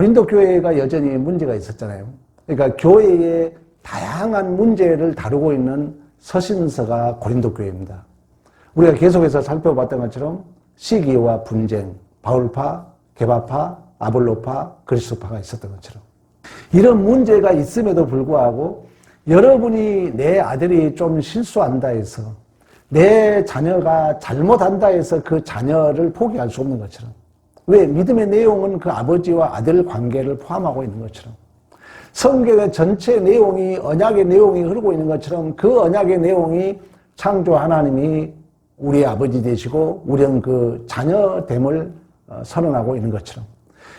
고린도 교회가 여전히 문제가 있었잖아요. 그러니까 교회의 다양한 문제를 다루고 있는 서신서가 고린도 교회입니다. 우리가 계속해서 살펴봤던 것처럼 시기와 분쟁, 바울파, 게바파, 아볼로파, 그리스도파가 있었던 것처럼 이런 문제가 있음에도 불구하고 여러분이 내 아들이 좀 실수한다 해서 내 자녀가 잘못한다 해서 그 자녀를 포기할 수 없는 것처럼 왜? 믿음의 내용은 그 아버지와 아들 관계를 포함하고 있는 것처럼 성경의 전체 내용이 언약의 내용이 흐르고 있는 것처럼 그 언약의 내용이 창조 하나님이 우리의 아버지 되시고 우리는 그 자녀됨을 선언하고 있는 것처럼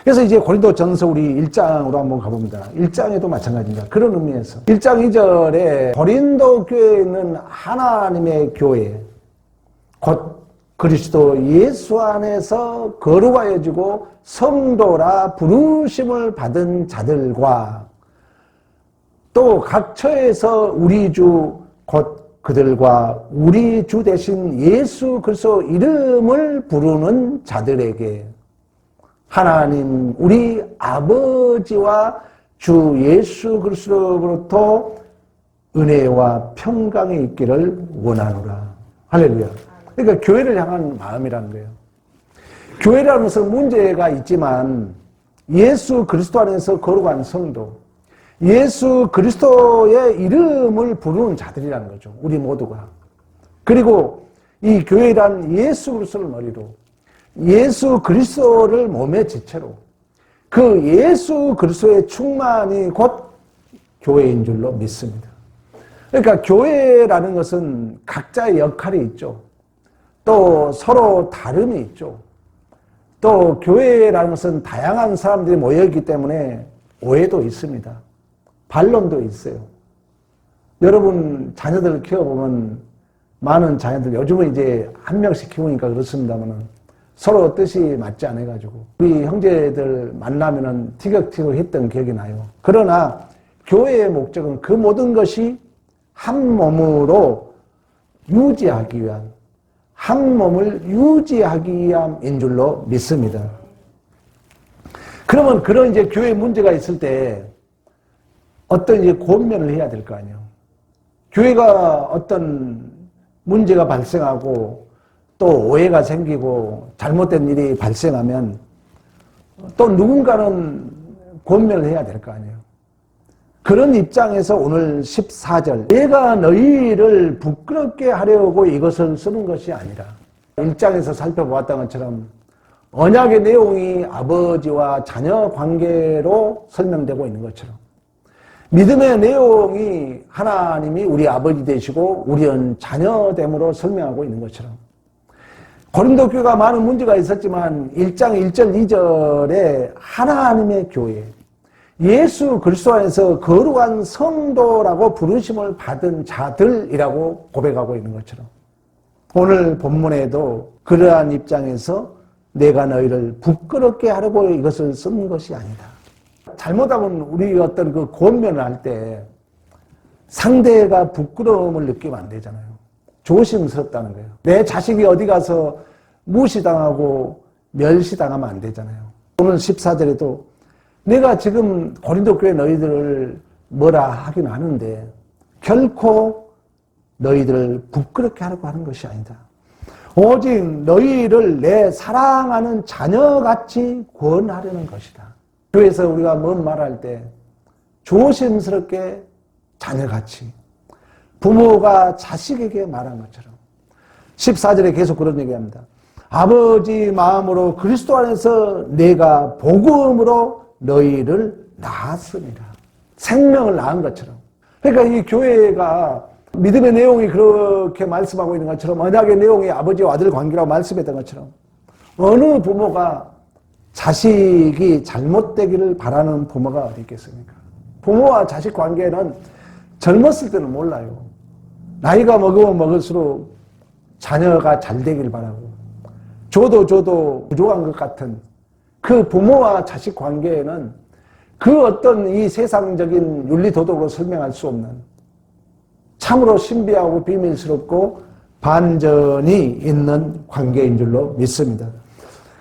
그래서 이제 고린도전서 우리 1장으로 한번 가봅니다. 1장에도 마찬가지입니다. 그런 의미에서 1장 2절에 고린도 교회에 있는 하나님의 교회 곧 그리스도 예수 안에서 거룩하여지고 성도라 부르심을 받은 자들과 또 각 처에서 우리 주 곧 그들과 우리 주 대신 예수 그리스도 이름을 부르는 자들에게 하나님 우리 아버지와 주 예수 그리스도로부터 은혜와 평강이 있기를 원하노라. 할렐루야. 그러니까 교회를 향한 마음이라는 거예요. 교회라는 것은 문제가 있지만 예수 그리스도 안에서 거룩한 성도, 예수 그리스도의 이름을 부르는 자들이라는 거죠. 우리 모두가. 그리고 이 교회란 예수 그리스도를 머리로 예수 그리스도를 몸의 지체로 그 예수 그리스도의 충만이 곧 교회인 줄로 믿습니다. 그러니까 교회라는 것은 각자의 역할이 있죠. 또 서로 다름이 있죠. 또 교회라는 것은 다양한 사람들이 모여있기 때문에 오해도 있습니다. 반론도 있어요. 여러분 자녀들을 키워보면 많은 자녀들 요즘은 이제 한 명씩 키우니까 그렇습니다만 서로 뜻이 맞지 않아가지고 우리 형제들 만나면은 티격태격 했던 기억이 나요. 그러나 교회의 목적은 그 모든 것이 한 몸으로 유지하기 위한 한 몸을 유지하기 위함인 줄로 믿습니다. 그러면 그런 이제 교회 문제가 있을 때 어떤 이제 권면을 해야 될 거 아니에요. 교회가 어떤 문제가 발생하고 또 오해가 생기고 잘못된 일이 발생하면 또 누군가는 권면을 해야 될 거 아니에요. 그런 입장에서 오늘 14절 내가 너희를 부끄럽게 하려고 이것을 쓰는 것이 아니라 1장에서 살펴보았던 것처럼 언약의 내용이 아버지와 자녀 관계로 설명되고 있는 것처럼 믿음의 내용이 하나님이 우리 아버지 되시고 우리는 자녀됨으로 설명하고 있는 것처럼 고린도 교회가 많은 문제가 있었지만 1장 1절 2절에 하나님의 교회 예수 그리스도 안에서 거룩한 성도라고 부르심을 받은 자들이라고 고백하고 있는 것처럼 오늘 본문에도 그러한 입장에서 내가 너희를 부끄럽게 하려고 이것을 쓴 것이 아니다. 잘못하면 우리 어떤 그 권면을 할 때 상대가 부끄러움을 느끼면 안 되잖아요. 조심스럽다는 거예요. 내 자식이 어디 가서 무시당하고 멸시당하면 안 되잖아요. 오늘 14절에도 내가 지금 고린도 교회 너희들을 뭐라 하긴 하는데 결코 너희들을 부끄럽게 하려고 하는 것이 아니다. 오직 너희를 내 사랑하는 자녀같이 구원하려는 것이다. 교회에서 우리가 뭔 말할 때 조심스럽게 자녀같이 부모가 자식에게 말한 것처럼 14절에 계속 그런 얘기합니다. 아버지 마음으로 그리스도 안에서 내가 복음으로 너희를 낳았습니다. 생명을 낳은 것처럼. 그러니까 이 교회가 믿음의 내용이 그렇게 말씀하고 있는 것처럼 언약의 내용이 아버지와 아들 관계라고 말씀했던 것처럼 어느 부모가 자식이 잘못되기를 바라는 부모가 어디 있겠습니까? 부모와 자식 관계는 젊었을 때는 몰라요. 나이가 먹으면 먹을수록 자녀가 잘 되길 바라고 줘도 부족한 것 같은 그 부모와 자식 관계에는 그 어떤 이 세상적인 윤리도덕으로 설명할 수 없는 참으로 신비하고 비밀스럽고 반전이 있는 관계인 줄로 믿습니다.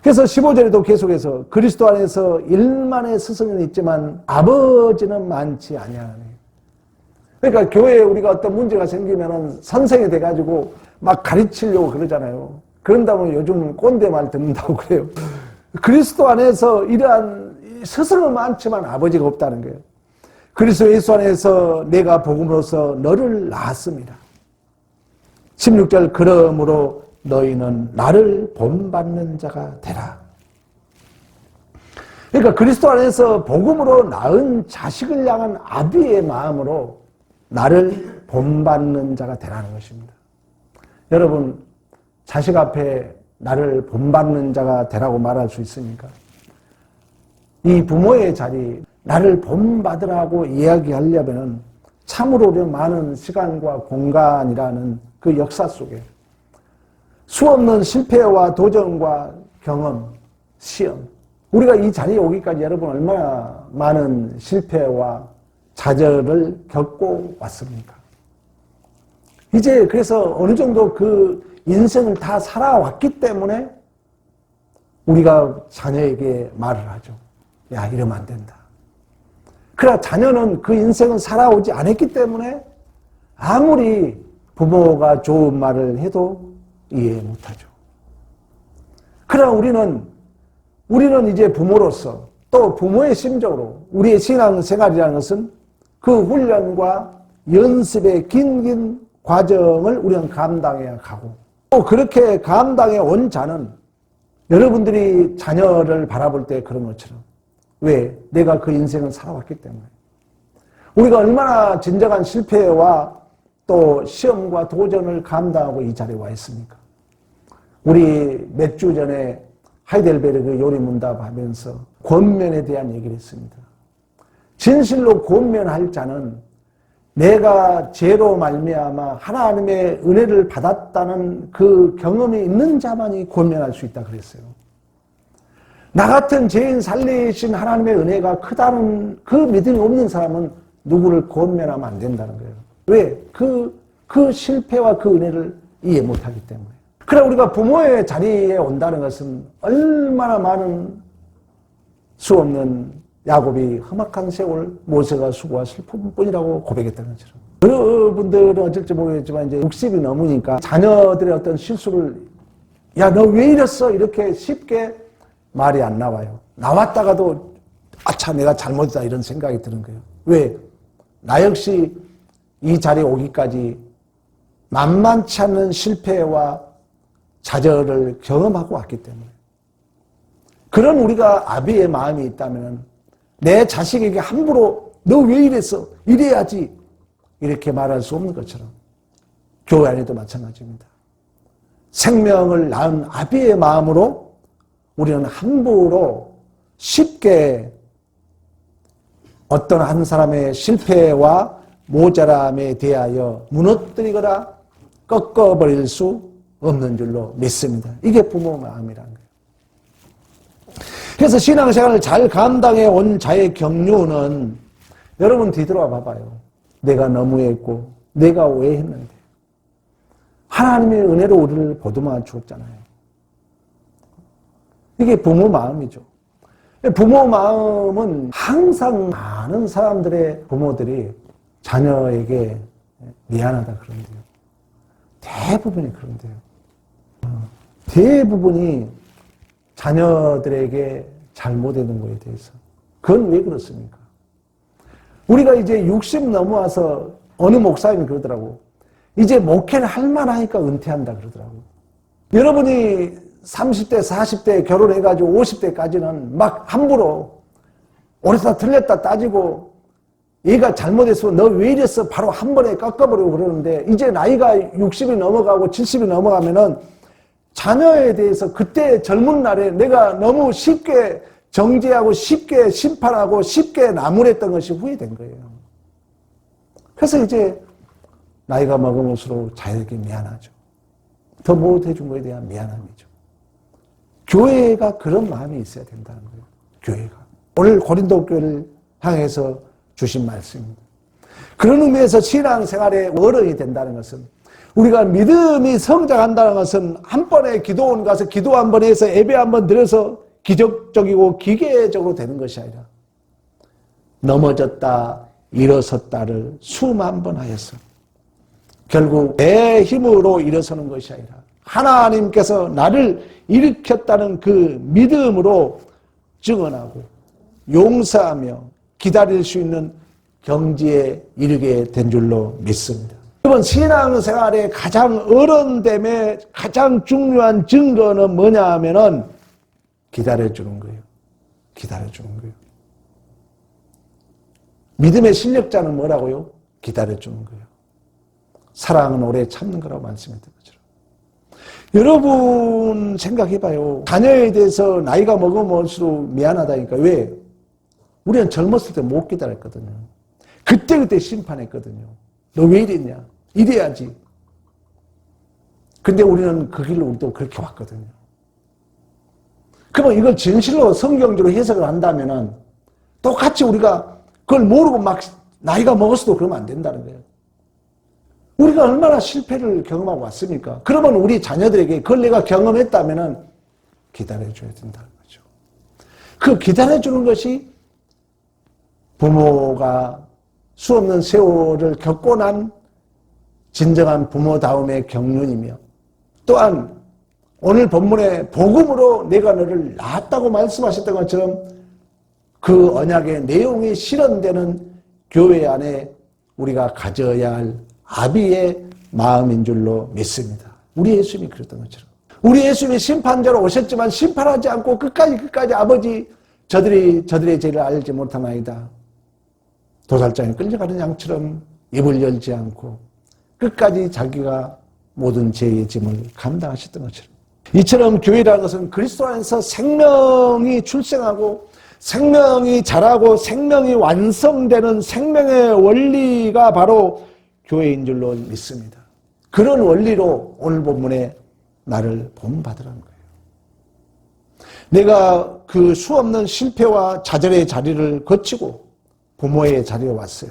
그래서 15절에도 계속해서 그리스도 안에서 일만의 스승은 있지만 아버지는 많지 아니하니. 그러니까 교회에 우리가 어떤 문제가 생기면은 선생이 돼가지고 막 가르치려고 그러잖아요. 그런다면 요즘 꼰대 말 듣는다고 그래요. 그리스도 안에서 이러한 스승은 많지만 아버지가 없다는 거예요. 그리스도 예수 안에서 내가 복음으로써 너를 낳았습니다. 16절 그러므로 너희는 나를 본받는 자가 되라. 그러니까 그리스도 안에서 복음으로 낳은 자식을 향한 아비의 마음으로 나를 본받는 자가 되라는 것입니다. 여러분, 자식 앞에 나를 본받는 자가 되라고 말할 수 있습니까? 이 부모의 자리, 나를 본받으라고 이야기하려면 참으로 많은 시간과 공간이라는 그 역사 속에 수없는 실패와 도전과 경험, 시험, 우리가 이 자리에 오기까지 여러분 얼마나 많은 실패와 좌절을 겪고 왔습니까? 이제 그래서 어느 정도 그 인생을 다 살아왔기 때문에 우리가 자녀에게 말을 하죠. 야, 이러면 안 된다. 그러나 자녀는 그 인생을 살아오지 않았기 때문에 아무리 부모가 좋은 말을 해도 이해 못하죠. 그러나 우리는 이제 부모로서 또 부모의 심정으로 우리의 신앙생활이라는 것은 그 훈련과 연습의 긴 과정을 우리는 감당해야 하고 또 그렇게 감당해 온 자는 여러분들이 자녀를 바라볼 때 그런 것처럼 왜? 내가 그 인생을 살아왔기 때문에 우리가 얼마나 진정한 실패와 또 시험과 도전을 감당하고 이 자리에 와 있습니까? 우리 몇 주 전에 하이델베르그 요리문답 하면서 권면에 대한 얘기를 했습니다. 진실로 권면할 자는 내가 죄로 말미암아 하나님의 은혜를 받았다는 그 경험이 있는 자만이 권면할 수 있다 그랬어요. 나 같은 죄인 살리신 하나님의 은혜가 크다는 그 믿음이 없는 사람은 누구를 권면하면 안 된다는 거예요. 왜? 그 실패와 그 은혜를 이해 못하기 때문에. 그래 우리가 부모의 자리에 온다는 것은 얼마나 많은 수없는 야곱이 험악한 세월 모세가 수고와 슬픔뿐이라고 고백했다는 것처럼 여러분들은 어쩔지 모르겠지만 이제 60이 넘으니까 자녀들의 어떤 실수를 야, 너 왜 이랬어? 이렇게 쉽게 말이 안 나와요. 나왔다가도 아차 내가 잘못이다 이런 생각이 드는 거예요. 왜? 나 역시 이 자리에 오기까지 만만치 않은 실패와 좌절을 경험하고 왔기 때문에 그런 우리가 아비의 마음이 있다면 내 자식에게 함부로 너 왜 이랬어? 이래야지 이렇게 말할 수 없는 것처럼 교회 안에도 마찬가지입니다. 생명을 낳은 아비의 마음으로 우리는 함부로 쉽게 어떤 한 사람의 실패와 모자람에 대하여 무너뜨리거나 꺾어버릴 수 없는 줄로 믿습니다. 이게 부모 마음이라는 거예요. 그래서 신앙생활을 잘 감당해 온 자의 경륜은 여러분 뒤돌아 봐봐요. 내가 너무했고 내가 왜 했는데 하나님의 은혜로 우리를 보듬어 주었잖아요. 이게 부모 마음이죠. 부모 마음은 항상 많은 사람들의 부모들이 자녀에게 미안하다 그런대요. 대부분이 그런데요. 대부분이 자녀들에게 잘못되는 것에 대해서. 그건 왜 그렇습니까? 우리가 이제 60 넘어와서 어느 목사님이 그러더라고. 이제 목회를 할 만하니까 은퇴한다 그러더라고. 여러분이 30대, 40대 결혼해가지고 50대까지는 막 함부로 옳다 틀렸다 따지고 얘가 잘못했어. 너 왜 이랬어? 바로 한 번에 깎아버리고 그러는데 이제 나이가 60이 넘어가고 70이 넘어가면은 자녀에 대해서 그때 젊은 날에 내가 너무 쉽게 정죄하고 쉽게 심판하고 쉽게 나무랬던 것이 후회된 거예요. 그래서 이제 나이가 먹을수록 자녀에게 미안하죠. 더 못해준 것에 대한 미안함이죠. 교회가 그런 마음이 있어야 된다는 거예요. 교회가. 오늘 고린도 교회를 향해서 주신 말씀입니다. 그런 의미에서 신앙생활의 어른이 된다는 것은 우리가 믿음이 성장한다는 것은 한 번에 기도원 가서 기도 한 번 해서 예배 한 번 드려서 기적적이고 기계적으로 되는 것이 아니라 넘어졌다 일어섰다를 수만 번 하였어. 결국 내 힘으로 일어서는 것이 아니라 하나님께서 나를 일으켰다는 그 믿음으로 증언하고 용서하며 기다릴 수 있는 경지에 이르게 된 줄로 믿습니다. 여러분, 신앙생활의 가장 어른됨의 가장 중요한 증거는 뭐냐 하면은 기다려주는 거예요. 기다려주는 거예요. 믿음의 실력자는 뭐라고요? 기다려주는 거예요. 사랑은 오래 참는 거라고 말씀했던 것처럼. 여러분 생각해봐요. 자녀에 대해서 나이가 먹을수록 미안하다니까. 왜? 우리는 젊었을 때 못 기다렸거든요. 그때그때 심판했거든요. 너 왜 이랬냐? 이래야지. 근데 우리는 그 길로 우리도 그렇게 왔거든요. 그러면 이걸 진실로 성경적으로 해석을 한다면은 똑같이 우리가 그걸 모르고 막 나이가 먹었어도 그러면 안 된다는 거예요. 우리가 얼마나 실패를 경험하고 왔습니까? 그러면 우리 자녀들에게 그걸 내가 경험했다면은 기다려줘야 된다는 거죠. 그 기다려주는 것이 부모가 수없는 세월을 겪고 난 진정한 부모다움의 경륜이며, 또한 오늘 본문의 복음으로 내가 너를 낳았다고 말씀하셨던 것처럼 그 언약의 내용이 실현되는 교회 안에 우리가 가져야 할 아비의 마음인 줄로 믿습니다. 우리 예수님이 그랬던 것처럼. 우리 예수님이 심판자로 오셨지만 심판하지 않고 끝까지 아버지 저들의 죄를 알지 못하나이다. 도살장에 끌려가는 양처럼 입을 열지 않고 끝까지 자기가 모든 죄의 짐을 감당하셨던 것처럼. 이처럼 교회라는 것은 그리스도 안에서 생명이 출생하고 생명이 자라고 생명이 완성되는 생명의 원리가 바로 교회인 줄로 믿습니다. 그런 원리로 오늘 본문에 나를 본받으라는 거예요. 내가 그 수없는 실패와 좌절의 자리를 거치고 부모의 자리에 왔어요.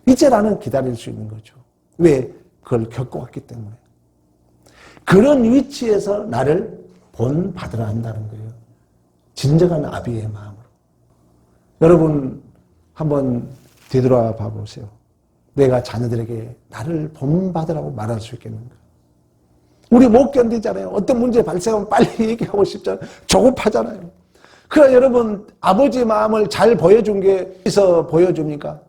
이제 나는 기다릴 수 있는 거죠. 왜? 그걸 겪어왔기 때문에. 그런 위치에서 나를 본받으라 한다는 거예요. 진정한 아비의 마음으로. 여러분 한번 되돌아 봐보세요. 내가 자녀들에게 나를 본받으라고 말할 수 있겠는가? 우리 못 견디잖아요. 어떤 문제 발생하면 빨리 얘기하고 싶잖아요. 조급하잖아요. 그러나 여러분, 아버지 마음을 잘 보여준 게 어디서 보여줍니까?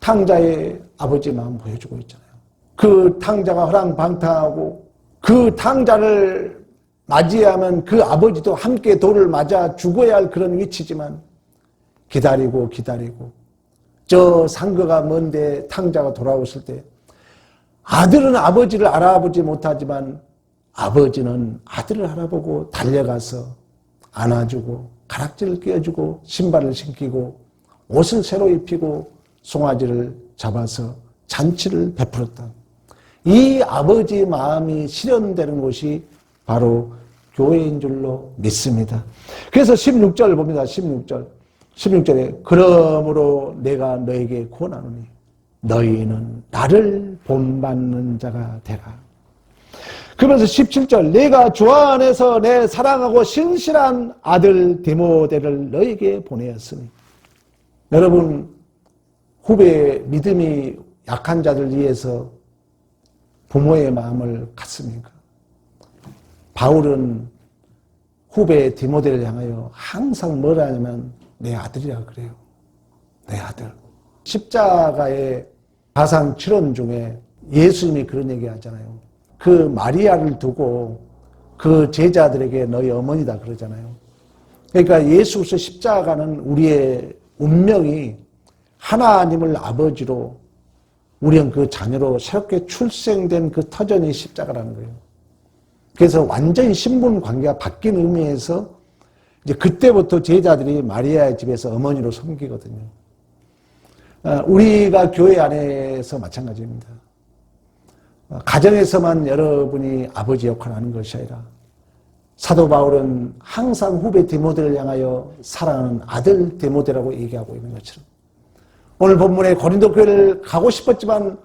탕자의 아버지 마음 보여주고 있잖아요. 그 탕자가 허랑방탕하고 그 탕자를 맞이하면 그 아버지도 함께 돌을 맞아 죽어야 할 그런 위치지만 기다리고 저 상거가 먼데 탕자가 돌아왔을 때 아들은 아버지를 알아보지 못하지만 아버지는 아들을 알아보고 달려가서 안아주고 가락지를 끼워주고 신발을 신기고 옷을 새로 입히고 송아지를 잡아서 잔치를 베풀었다. 이 아버지 마음이 실현되는 곳이 바로 교회인 줄로 믿습니다. 그래서 16절 봅니다. 16절에 그러므로 내가 너에게 권하노니 너희는 나를 본받는 자가 되라. 그러면서 17절 내가 주 안에서 내 사랑하고 신실한 아들 디모데를 너에게 보내었으니. 여러분, 후배 믿음이 약한 자들 위해서 부모의 마음을 갖습니까? 바울은 후배 디모데를 향하여 항상 뭐라 하냐면 내 아들이라 그래요. 내 아들. 십자가의 가상 7원 중에 예수님이 그런 얘기 하잖아요. 그 마리아를 두고 그 제자들에게 너희 어머니다 그러잖아요. 그러니까 예수께서 십자가는 우리의 운명이 하나님을 아버지로 우리는 그 자녀로 새롭게 출생된 그 터전이 십자가라는 거예요. 그래서 완전히 신분 관계가 바뀐 의미에서 이제 그때부터 제자들이 마리아의 집에서 어머니로 섬기거든요. 우리가 교회 안에서 마찬가지입니다. 가정에서만 여러분이 아버지 역할을 하는 것이 아니라 사도 바울은 항상 후배 디모데를 향하여 사랑하는 아들 디모데라고 얘기하고 있는 것처럼 오늘 본문에 고린도 교회를 가고 싶었지만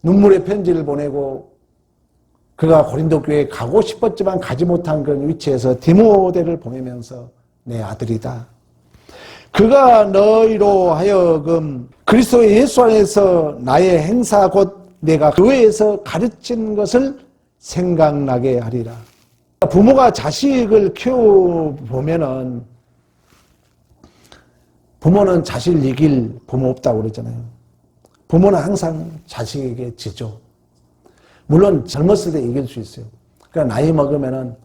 눈물의 편지를 보내고 그가 고린도 교회에 가고 싶었지만 가지 못한 그런 위치에서 디모데를 보내면서 내 아들이다. 그가 너희로 하여금 그리스도 예수 안에서 나의 행사 곧 내가 교회에서 가르친 것을 생각나게 하리라. 부모가 자식을 키워보면은 부모는 자식을 이길 부모 없다고 그러잖아요. 부모는 항상 자식에게 지죠. 물론 젊었을 때 이길 수 있어요. 그러니까 나이 먹으면은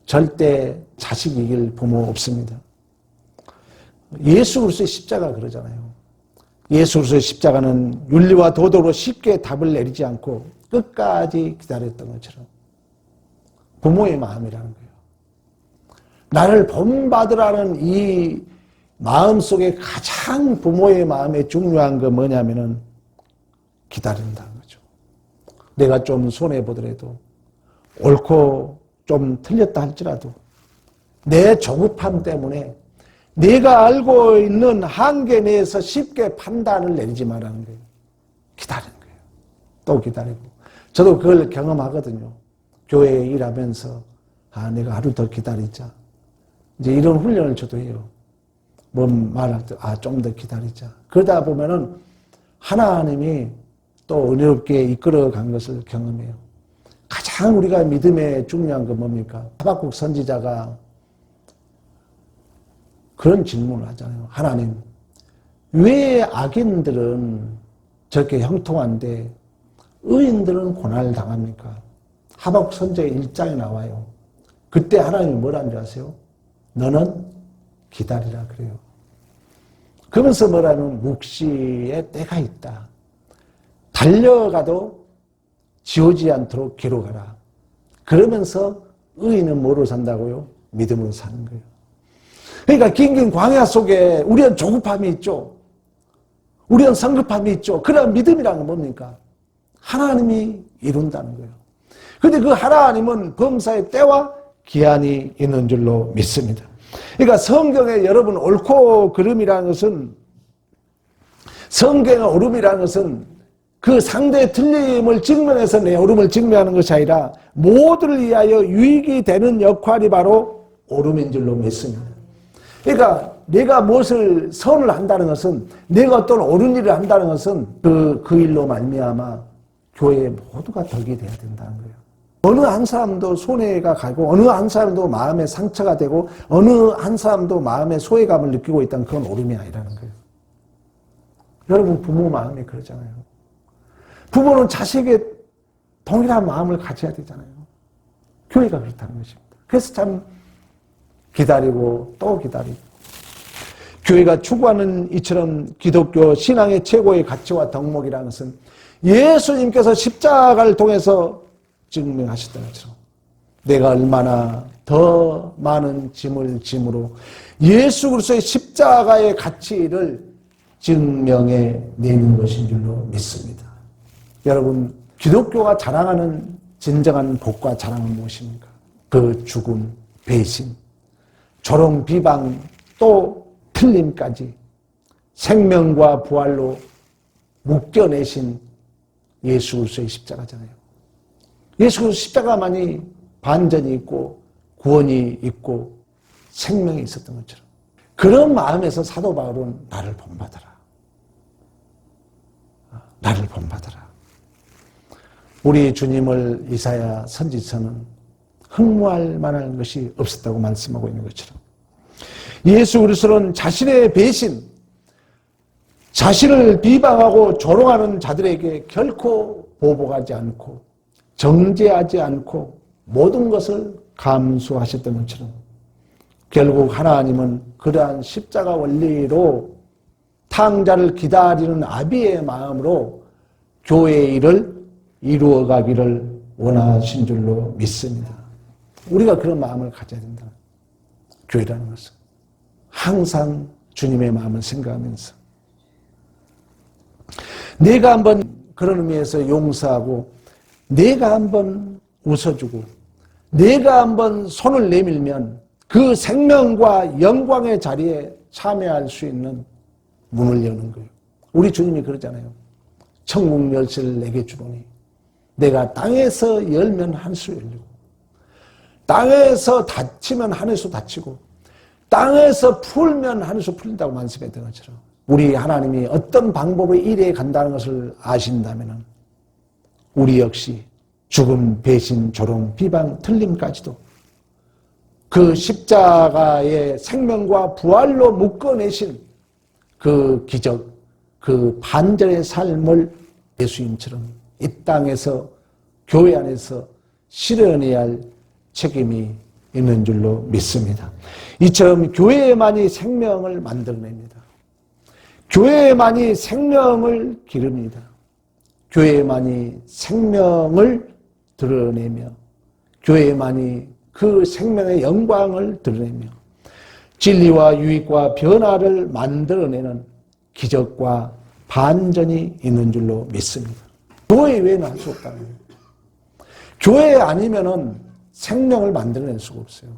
절대 자식 이길 부모 없습니다. 예수 그리스도의 십자가 그러잖아요. 예수 그리스도의 십자가는 윤리와 도덕으로 쉽게 답을 내리지 않고 끝까지 기다렸던 것처럼 부모의 마음이라는 거예요. 나를 본받으라는 이 마음속에 가장 부모의 마음에 중요한 거 뭐냐면은 기다린다는 거죠. 내가 좀 손해보더라도 옳고 좀 틀렸다 할지라도 내 조급함 때문에 내가 알고 있는 한계 내에서 쉽게 판단을 내리지 말라는 거예요. 기다리는 거예요. 또 기다리고. 저도 그걸 경험하거든요. 교회에 일하면서 내가 하루 더 기다리자. 이제 이런 훈련을 저도 해요. 뭐 말할 때 좀 더 기다리자. 그러다 보면은 하나님이 또 은혜롭게 이끌어간 것을 경험해요. 가장 우리가 믿음에 중요한 건 뭡니까? 하박국 선지자가 그런 질문을 하잖아요. 하나님, 왜 악인들은 저렇게 형통한데 의인들은 고난을 당합니까? 하박국 선지자의 1장에 나와요. 그때 하나님이 뭐라는 줄 아세요? 너는 기다리라 그래요. 그러면서 뭐라면 묵시의 때가 있다. 달려가도 지우지 않도록 기록하라. 그러면서 의인은 뭐로 산다고요? 믿음으로 사는 거예요. 그러니까 긴긴 광야 속에 우리는 조급함이 있죠. 우리는 성급함이 있죠. 그러나 믿음이란 건 뭡니까? 하나님이 이룬다는 거예요. 그런데 그 하나님은 범사의 때와 기한이 있는 줄로 믿습니다. 그러니까 성경에 여러분 옳고 그름이라는 것은 성경의 옳음이라는 것은 그 상대의 틀림을 증명해서 내 옳음을 증명하는 것이 아니라 모두를 위하여 유익이 되는 역할이 바로 옳음인 줄로 믿습니다. 그러니까 내가 무엇을 선을 한다는 것은 내가 어떤 옳은 일을 한다는 것은 그 일로 말미암아 교회의 모두가 덕이 돼야 된다는 거예요. 어느 한 사람도 손해가 가고 어느 한 사람도 마음에 상처가 되고 어느 한 사람도 마음에 소외감을 느끼고 있다는 그건 옳음이 아니라는 거예요. 여러분 부모 마음이 그러잖아요. 부모는 자식의 동일한 마음을 가져야 되잖아요. 교회가 그렇다는 것입니다. 그래서 참 기다리고 또 기다리고 교회가 추구하는 이처럼 기독교 신앙의 최고의 가치와 덕목이라는 것은 예수님께서 십자가를 통해서 증명하셨던 것처럼 내가 얼마나 더 많은 짐을 짐으로 예수 그리스도의 십자가의 가치를 증명해 내는 것인 줄로 믿습니다. 여러분 기독교가 자랑하는 진정한 복과 자랑은 무엇입니까? 그 죽음, 배신, 조롱, 비방, 또 틀림까지 생명과 부활로 묶여내신 예수 그리스도의 십자가잖아요. 예수 그리스도 십자가만이 반전이 있고 구원이 있고 생명이 있었던 것처럼 그런 마음에서 사도 바울은 나를 본받아라. 나를 본받아라. 우리 주님을 이사야 선지서는 흠모할 만한 것이 없었다고 말씀하고 있는 것처럼 예수 그리스도는 자신의 배신, 자신을 비방하고 조롱하는 자들에게 결코 보복하지 않고 정죄하지 않고 모든 것을 감수하셨던 것처럼 결국 하나님은 그러한 십자가 원리로 탕자를 기다리는 아비의 마음으로 교회의 일을 이루어가기를 원하신 줄로 믿습니다. 우리가 그런 마음을 가져야 된다. 교회라는 것은 항상 주님의 마음을 생각하면서 내가 한번 그런 의미에서 용서하고 내가 한번 웃어주고 내가 한번 손을 내밀면 그 생명과 영광의 자리에 참여할 수 있는 문을 여는 거예요. 우리 주님이 그러잖아요. 천국 열쇠를 내게 주노니 내가 땅에서 열면 하늘에서 열리고 땅에서 닫히면 하늘에서 닫히고 땅에서 풀면 하늘에서 풀린다고 말씀했던 것처럼 우리 하나님이 어떤 방법으로 이래 간다는 것을 아신다면 우리 역시 죽음, 배신, 조롱, 비방, 틀림까지도 그 십자가의 생명과 부활로 묶어내신 그 기적, 그 반절의 삶을 예수님처럼 이 땅에서 교회 안에서 실현해야 할 책임이 있는 줄로 믿습니다. 이처럼 교회에만이 생명을 만들어냅니다. 교회에만이 생명을 기릅니다. 교회에만이 생명을 드러내며 교회에만이 그 생명의 영광을 드러내며 진리와 유익과 변화를 만들어내는 기적과 반전이 있는 줄로 믿습니다. 교회 외에는 할 수 없다는 거예요. 교회 아니면은 생명을 만들어낼 수가 없어요.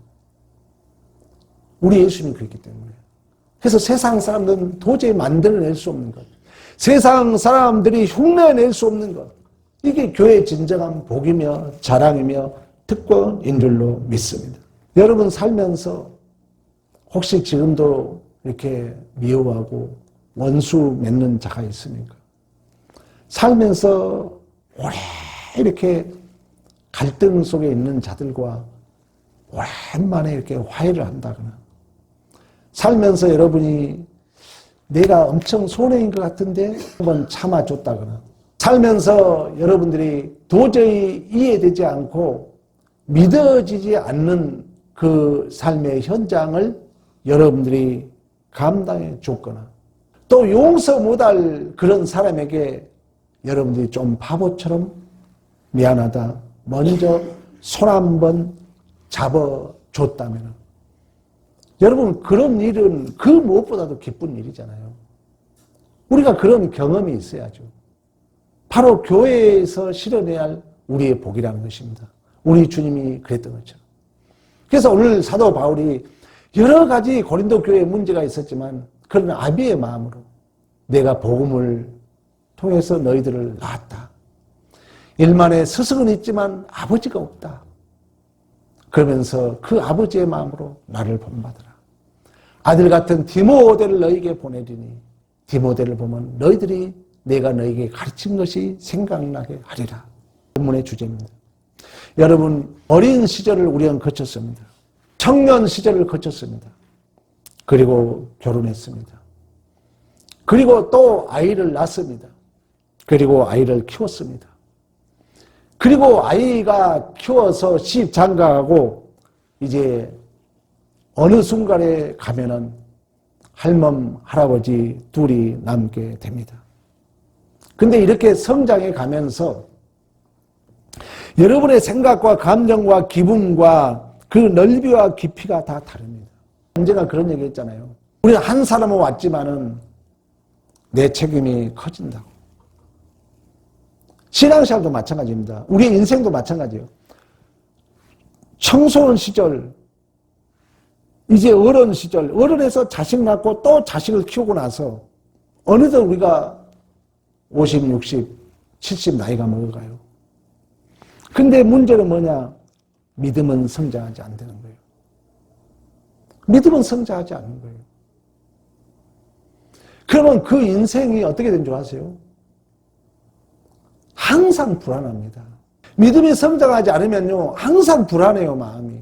우리 예수님이 그랬기 때문에. 그래서 세상 사람들은 도저히 만들어낼 수 없는 것. 세상 사람들이 흉내낼 수 없는 것. 이게 교회의 진정한 복이며 자랑이며 특권인 줄로 믿습니다. 여러분 살면서 혹시 지금도 이렇게 미워하고 원수 맺는 자가 있습니까? 살면서 오래 이렇게 갈등 속에 있는 자들과 오랜만에 이렇게 화해를 한다거나 살면서 여러분이 내가 엄청 손해인 것 같은데 한번 참아줬다거나 살면서 여러분들이 도저히 이해되지 않고 믿어지지 않는 그 삶의 현장을 여러분들이 감당해 줬거나 또 용서 못할 그런 사람에게 여러분들이 좀 바보처럼 미안하다 먼저 손 한번 잡아줬다면 여러분 그런 일은 그 무엇보다도 기쁜 일이잖아요. 우리가 그런 경험이 있어야죠. 바로 교회에서 실현해야 할 우리의 복이라는 것입니다. 우리 주님이 그랬던 것처럼. 그래서 오늘 사도 바울이 여러 가지 고린도 교회에 문제가 있었지만 그런 아비의 마음으로 내가 복음을 통해서 너희들을 낳았다. 일만의 스승은 있지만 아버지가 없다. 그러면서 그 아버지의 마음으로 나를 본받으라. 아들 같은 디모데를 너희에게 보내리니 디모데를 보면 너희들이 내가 너희에게 가르친 것이 생각나게 하리라. 본문의 주제입니다. 여러분 어린 시절을 우리는 거쳤습니다. 청년 시절을 거쳤습니다. 그리고 결혼했습니다. 그리고 또 아이를 낳습니다. 그리고 아이를 키웠습니다. 그리고 아이가 키워서 시집 장가가고 이제 어느 순간에 가면은 할멈, 할아버지 둘이 남게 됩니다. 근데 이렇게 성장해 가면서 여러분의 생각과 감정과 기분과 그 넓이와 깊이가 다 다릅니다. 언제나 그런 얘기 했잖아요. 우리는 한 사람은 왔지만은 내 책임이 커진다고. 신앙생활도 마찬가지입니다. 우리의 인생도 마찬가지예요. 청소년 시절, 이제 어른 시절, 어른에서 자식 낳고 또 자식을 키우고 나서 어느덧 우리가 50, 60, 70 나이가 먹어가요. 근데 문제는 뭐냐? 믿음은 성장하지 않는 거예요. 믿음은 성장하지 않는 거예요. 그러면 그 인생이 어떻게 된 줄 아세요? 항상 불안합니다. 믿음이 성장하지 않으면요, 항상 불안해요, 마음이.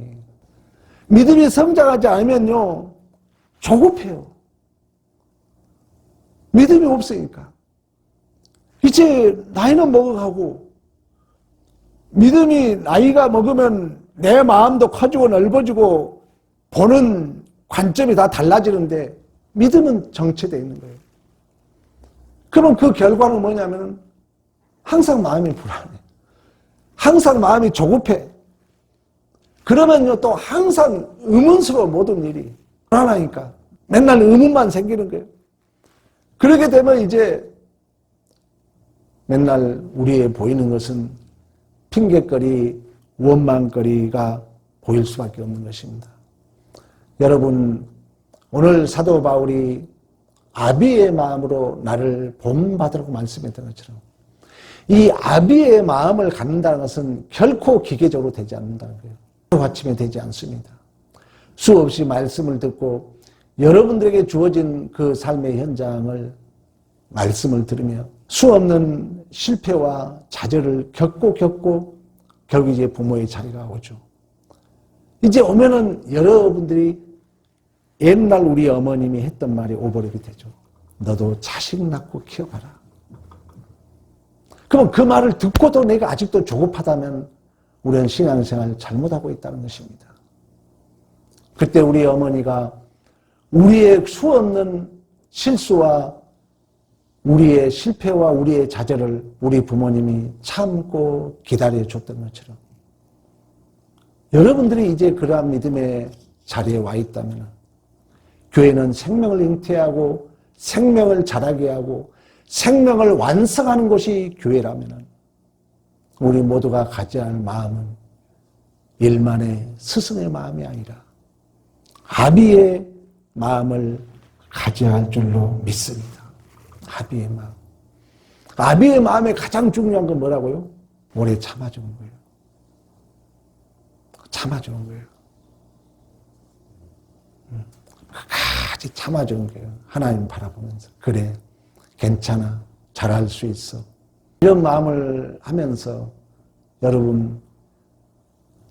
믿음이 성장하지 않으면요, 조급해요. 믿음이 없으니까. 이제 나이는 먹어가고, 믿음이 나이가 먹으면 내 마음도 커지고 넓어지고, 보는 관점이 다 달라지는데, 믿음은 정체되어 있는 거예요. 그럼 그 결과는 뭐냐면, 항상 마음이 불안해. 항상 마음이 조급해. 그러면요, 또 항상 의문스러워, 모든 일이. 불안하니까. 맨날 의문만 생기는 거예요. 그렇게 되면 이제 맨날 우리의 보이는 것은 핑계거리, 원망거리가 보일 수밖에 없는 것입니다. 여러분, 오늘 사도 바울이 아비의 마음으로 나를 본받으라고 말씀했던 것처럼 이 아비의 마음을 갖는다는 것은 결코 기계적으로 되지 않는다는 거예요. 하루아침에 되지 않습니다. 수없이 말씀을 듣고 여러분들에게 주어진 그 삶의 현장을 말씀을 들으며 수없는 실패와 좌절을 겪고 결국 이제 부모의 자리가 오죠. 이제 오면은 여러분들이 옛날 우리 어머님이 했던 말이 오버랩이 되죠. 너도 자식 낳고 키워봐라. 그럼 그 말을 듣고도 내가 아직도 조급하다면 우리는 신앙생활을 잘못하고 있다는 것입니다. 그때 우리 어머니가 우리의 수없는 실수와 우리의 실패와 우리의 좌절을 우리 부모님이 참고 기다려줬던 것처럼 여러분들이 이제 그러한 믿음의 자리에 와 있다면 교회는 생명을 잉태하고 생명을 자라게 하고 생명을 완성하는 곳이 교회라면 우리 모두가 가져야 할 마음은 일만의 스승의 마음이 아니라 아비의 마음을 가져야 할 줄로 믿습니다. 아비의 마음. 아비의 마음에 가장 중요한 건 뭐라고요? 오래 참아주는 거예요. 참아주는 거예요. 끝까지 참아주는 거예요. 하나님 바라보면서. 그래, 괜찮아. 잘할 수 있어. 이런 마음을 하면서 여러분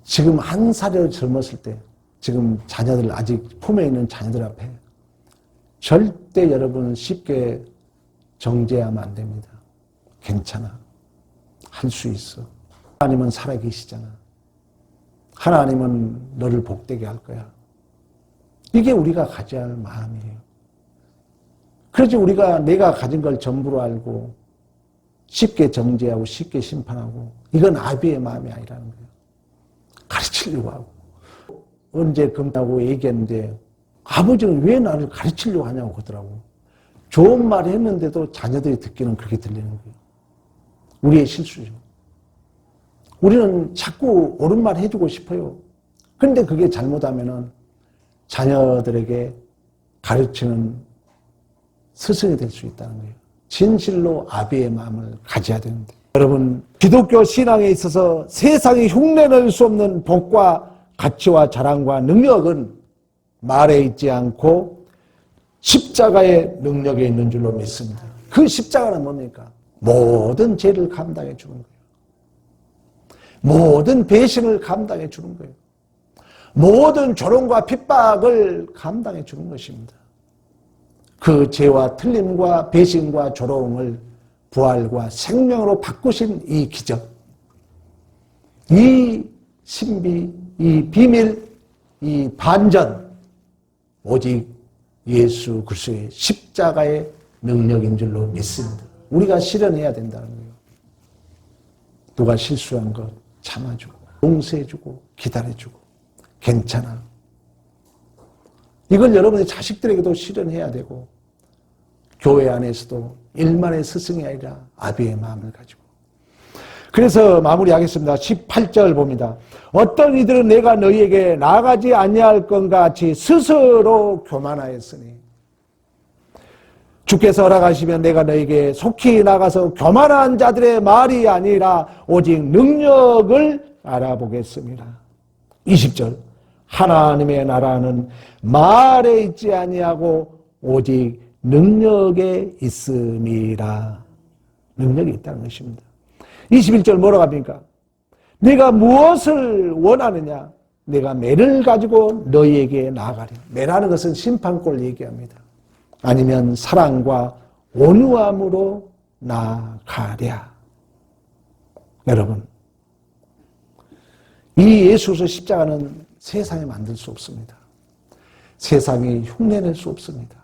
지금 한 살을 젊었을 때 지금 자녀들 아직 품에 있는 자녀들 앞에 절대 여러분 쉽게 정죄하면 안 됩니다. 괜찮아. 할 수 있어. 하나님은 살아계시잖아. 하나님은 너를 복되게 할 거야. 이게 우리가 가져야 할 마음이에요. 그래서 우리가 내가 가진 걸 전부로 알고 쉽게 정죄하고 쉽게 심판하고 이건 아비의 마음이 아니라는 거예요. 가르치려고 하고 언제 금다고 얘기했는데 아버지는 왜 나를 가르치려고 하냐고 그러더라고. 좋은 말 했는데도 자녀들이 듣기는 그렇게 들리는 거예요. 우리의 실수죠. 우리는 자꾸 옳은 말 해주고 싶어요. 그런데 그게 잘못하면은 자녀들에게 가르치는 스승이 될 수 있다는 거예요. 진실로 아비의 마음을 가져야 되는데 여러분 기독교 신앙에 있어서 세상이 흉내낼 수 없는 복과 가치와 자랑과 능력은 말에 있지 않고 십자가의 능력에 있는 줄로 믿습니다. 그 십자가는 뭡니까? 모든 죄를 감당해 주는 거예요. 모든 배신을 감당해 주는 거예요. 모든 조롱과 핍박을 감당해 주는 것입니다. 그 죄와 틀림과 배신과 조롱을 부활과 생명으로 바꾸신 이 기적, 이 신비, 이 비밀, 이 반전, 오직 예수 그리스도의 십자가의 능력인 줄로 믿습니다. 우리가 실현해야 된다는 거예요. 누가 실수한 것 참아주고 용서해주고 기다려주고 괜찮아. 이걸 여러분의 자식들에게도 실현해야 되고 교회 안에서도 일만의 스승이 아니라 아비의 마음을 가지고. 그래서 마무리하겠습니다. 18절 봅니다. 어떤 이들은 내가 너희에게 나아가지 아니할 건가 같이 스스로 교만하였으니 주께서 허락하시면 내가 너희에게 속히 나가서 교만한 자들의 말이 아니라 오직 능력을 알아보겠습니다. 20절 하나님의 나라는 말에 있지 아니하고 오직 능력에 있음이라. 능력이 있다는 것입니다. 21절 뭐라고 합니까? 네가 무엇을 원하느냐? 내가 매를 가지고 너희에게 나아가리. 매라는 것은 심판골 얘기합니다. 아니면 사랑과 온유함으로 나아가랴. 여러분, 이 예수 그리스도 십자가는 세상에 만들 수 없습니다. 세상이 흉내낼 수 없습니다.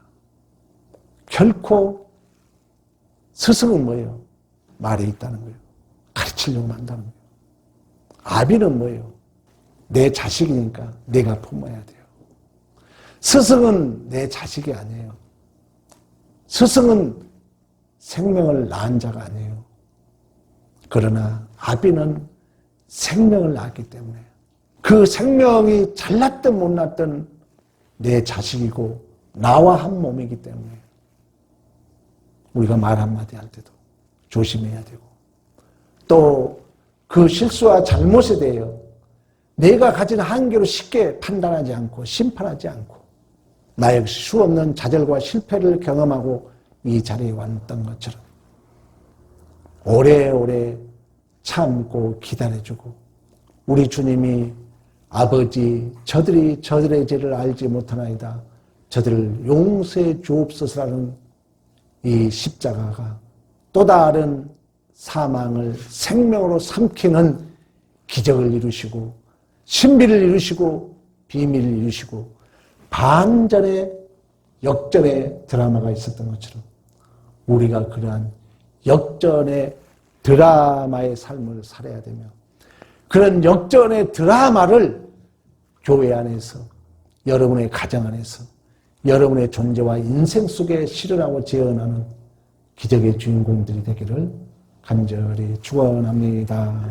결코 스승은 뭐예요? 말에 있다는 거예요. 가르치려고 한다는 거예요. 아비는 뭐예요? 내 자식이니까 내가 품어야 돼요. 스승은 내 자식이 아니에요. 스승은 생명을 낳은 자가 아니에요. 그러나 아비는 생명을 낳았기 때문에 그 생명이 잘났든 못났든 내 자식이고 나와 한 몸이기 때문에 우리가 말 한마디 할 때도 조심해야 되고 또 그 실수와 잘못에 대하여 내가 가진 한계로 쉽게 판단하지 않고 심판하지 않고 나 역시 수없는 좌절과 실패를 경험하고 이 자리에 왔던 것처럼 오래오래 참고 기다려주고 우리 주님이 아버지 저들이 저들의 죄를 알지 못하나이다. 저들을 용서해 주옵소서라는 이 십자가가 또 다른 사망을 생명으로 삼키는 기적을 이루시고 신비를 이루시고 비밀을 이루시고 반전의 역전의 드라마가 있었던 것처럼 우리가 그러한 역전의 드라마의 삶을 살아야 되며 그런 역전의 드라마를 교회 안에서 여러분의 가정 안에서 여러분의 존재와 인생 속에 실현하고 재현하는 기적의 주인공들이 되기를 간절히 축원합니다.